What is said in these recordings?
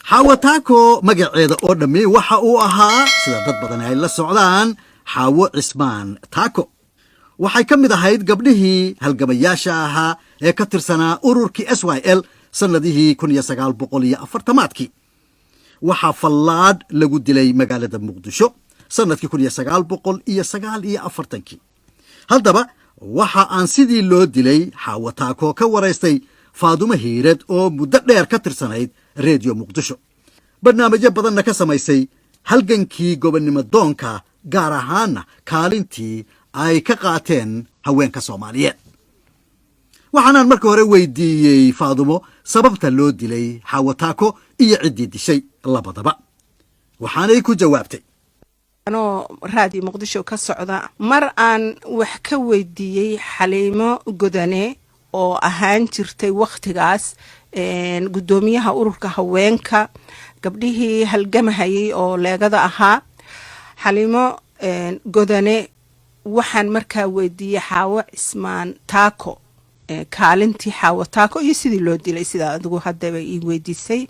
xaawo taako magaceeda oo dhammi waxa uu ahaa sida dad badan ay la socdaan xaawo cismaan taako waxay ka mid ahayd gabdhihii halgamayaasha ahaa ee ka tirsanaa ururkii SYL sannadihii 1940maadkii waxaa fallaadh lagu dilay magaalada muqdisho sannadkii 1949 haddaba waxa aan sidii loo dilay xaawo taako ka waraystay faadumo hiirad oo muddo dheer ka tirsanayd reediyo muqdisho barnaamijyo badanna ka samaysay halgankii gobonnimo doonka gaar ahaanna kaalintii ay ka qaateen haweenka Soomaaliyeed waxaan markii hore weydiiyey faadumo sababta loo dilay xaawo taako iyo ciddii dishay labadaba waxaanay ku jawaabtay anoo raadi muqdisho ka socda mar aan wax ka weydiiyey Xaliimo Godane oo ahaan jirtay waqtigaas gudoomiyaha ururka haweenka gabdhihii halgamahayay oo leegada ahaa Xaliimo Godane waxaan markaa weydiiyey xaawo cismaan taako kaalintii xaawo taako iyo sidii loo dilay sida adigu haddaba ii weydiisay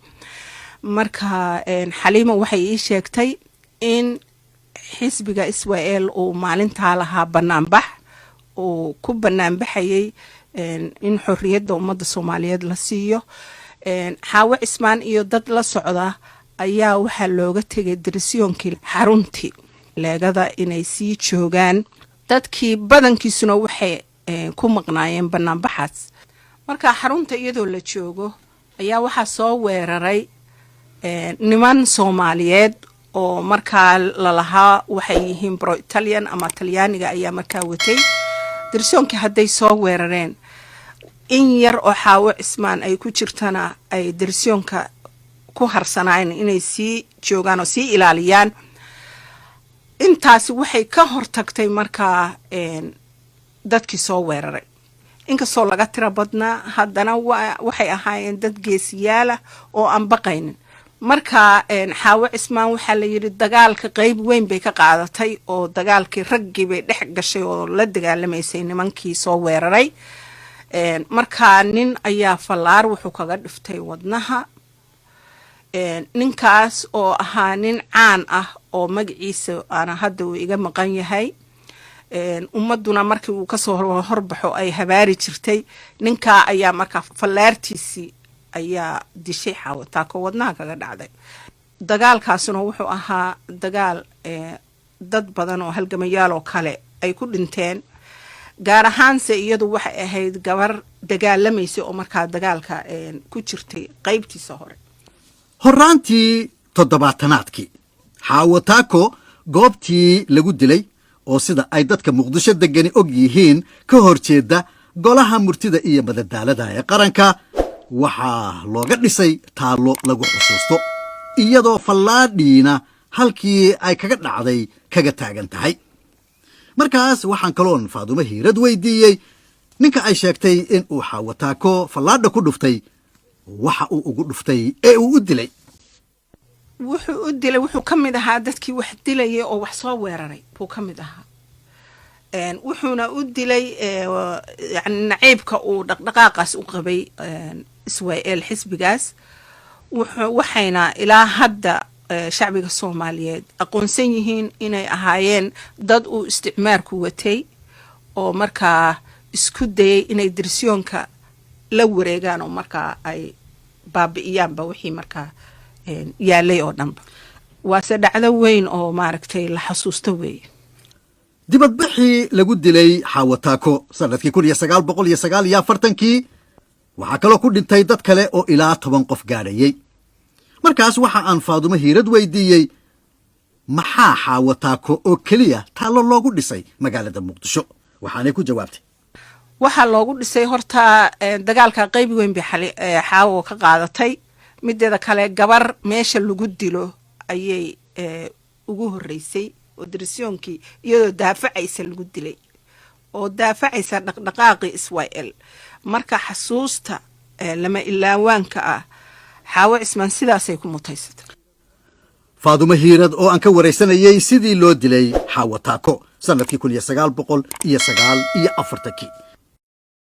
marka Xaliimo waxay ii sheegtay in xisbiga SYL uu maalintaa lahaa banaanbax uu ku banaanbaxayay in xorriyadda ummadda Soomaaliyeed la siiyo xaawo cismaan iyo dad la socda ayaa waxaa looga tegay dirisiyoonkii xaruntii leegada inay sii joogaan dadkii badankiisuna waxay ku maqnaayeen banaanbaxaas marka xarunta iyadoo la joogo ayaa waxaa soo weeraray niman Soomaaliyeed oo markaa lalahaa waxay yihiin bro Italian ama Talyaaniga ayaa markaa watay dirisiyoonkii hadday soo weerareen in yar oo xaawo cismaan ay ku jirtana ay dirisiyoonka ku harsanayeen inay sii joogaan oo sii ilaaliyaan intaasi waxay ka hortagtay markaa dadkii soo weeraray inkastoo laga tira badnaa haddana waxay ahaayeen dad geesiyaal ah oo aan baqaynin marka xaawo cismaan waxaa la yidhi dagaalka qayb weyn bay ka qaadatay oo dagaalkii raggii bay dhex gashay oo la dagaalamaysay nimankii soo weeraray markaa nin ayaa fallaar wuxuu kaga dhiftay wadnaha ninkaas oo ahaa nin caan ah oo magaciisa aana hadda uu iga maqan yahay ummaduna markii uu kasoo horbaxo ay habaari jirtay ninkaa ayaa markaa fallaartiisii ayaa dishay xaawo taako wadnaha kaga dhacday dagaalkaasuna wuxuu ahaa dagaal dad badan oo halgamayaal oo kale ay ku dhinteen gaar ahaanse iyadu waxay ahayd gabar dagaalamaysa oo markaa dagaalka ku jirtay qaybtiisa hore horraantii 70aadkii xaawo taako goobtii lagu dilay oo sida ay dadka muqdisho degani og yihiin ka horjeeda golaha murtida iyo madadaalada ee qaranka waxaa looga dhisay taallo lagu xusuusto iyadoo fallaadhiina halkii ay kaga dhacday kaga taagan tahay markaas waxaan kaloon faadumo hiirad weydiiyey ninka ay sheegtay in uu xaawo taako fallaadha ku dhuftay waxa uu ugu dhuftay ee uu u dilay wuxuu ka mid ahaa dadkii wax dilayay oo wax soo weeraray buu ka mid ahaa wuxuuna u dilay yani naciibka uu dhaqdhaqaaqaas u qabay SYL xisbigaas waxayna ilaa hadda shacbiga Soomaaliyeed aqoonsan yihiin inay ahaayeen dad uu isticmaarku watay oo markaa isku dayay inay dirisiyoonka la wareegaan oo markaa ay baabi'iyaanba wixii markaa yaalay oo dhanba waase dhacdo weyn oo maaragtay la xasuusto weeye dibadbixii lagu dilay xaawo taako sannadkii 1949kii waxaa kaloo ku dhintay dad kale oo ilaa 10 qof gaadhayay markaas waxa aan faadumo hiirad weydiiyey maxaa xaawo taako oo keliya taallo loogu dhisay magaalada muqdisho waxaanay ku jawaabtay waxaa loogu dhisay horta dagaalka qayb weyn bay xaawo ka qaadatay mideeda kale gabar meesha lagu dilo ayay ugu horeysay oo dirisiyoonkii iyadoo daafacaysa lagu dilay oo daafacaysa dhaqdhaqaaqii SYL marka xasuusta lama ilaawaanka ah xaawo cismaan sidaasay ku mutaysatay faadumo hiirad oo aan ka waraysanayay sidii loo dilay xaawo taako sannadkii 1949